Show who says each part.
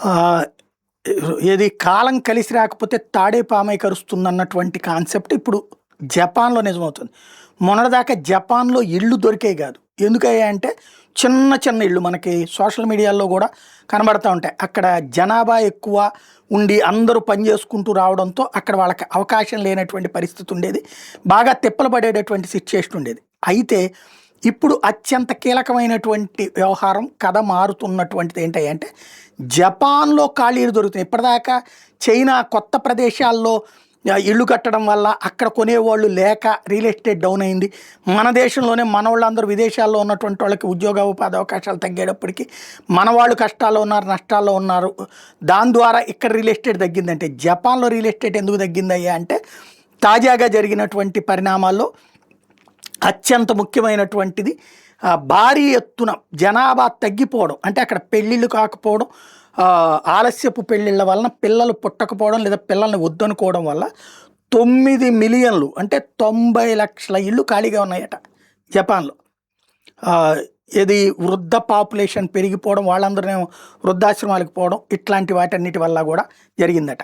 Speaker 1: ఆహ్, ఏది కాలం కలిసి రాకపోతే తాడే పామై కరుస్తుందన్నటువంటి కాన్సెప్ట్ ఇప్పుడు జపాన్‌లో నిజమవుతుంది. మొన్నటిదాకా జపాన్‌లో ఇళ్ళు దొరికేయి గాదు. ఎందుకయ్యాయంటే చిన్న చిన్న ఇళ్ళు మనకి సోషల్ మీడియాలో గూడా కనబడతా ఉంటాయి. అక్కడ జనాభా ఎక్కువ ఉండి అందరూ పని చేసుకుంటూ రావడంతో అక్కడ వాళ్ళకి అవకాశం లేనటువంటి పరిస్థితి ఉండేది. బాగా తిప్పలు పడేటటువంటి సిట్యుయేషన్ ఉండేది. అయితే ఇప్పుడు అత్యంత కీలకమైనటువంటి వ్యవహారం కథ మారుతున్నటువంటిది ఏంటంటే జపాన్‌లో ఖాళీలు దొరుకుతాయి. ఇప్పటిదాకా చైనా కొత్త ప్రదేశాల్లో ఇల్లు కట్టడం వల్ల అక్కడ కొనేవాళ్ళు లేక రియల్ ఎస్టేట్ డౌన్ అయింది. మన దేశంలోనే మనోళ్ళందరూ విదేశాల్లో ఉన్నటువంటి వాళ్ళకి ఉద్యోగ ఉపాధి అవకాశాలు తగ్గేటప్పటికి మన వాళ్ళు కష్టాల్లో ఉన్నారు, నష్టాల్లో ఉన్నారు. దాని ద్వారా ఇక్కడ రియల్ ఎస్టేట్ తగ్గిందంటే జపాన్‌లో రియల్ ఎస్టేట్ ఎందుకు తగ్గిందయ్యా అంటే తాజాగా జరిగినటువంటి పరిణామాల్లో అత్యంత ముఖ్యమైనటువంటిది భారీ ఎత్తున జనాభా తగ్గిపోవడం. అంటే అక్కడ పెళ్ళిళ్ళు కాకపోవడం, ఆలస్యపు పెళ్ళిళ్ళ వలన పిల్లలు పుట్టకపోవడం లేదా పిల్లల్ని వద్దనుకోవడం వల్ల 9,000,000 అంటే 90,00,000 ఇళ్ళు ఖాళీగా ఉన్నాయట జపాన్‌లో. ఇది వృద్ధ పాపులేషన్ పెరిగిపోవడం, వాళ్ళందరూ వృద్ధాశ్రమాలకు పోవడం, ఇట్లాంటి వాటన్నిటి వల్ల కూడా జరిగిందట.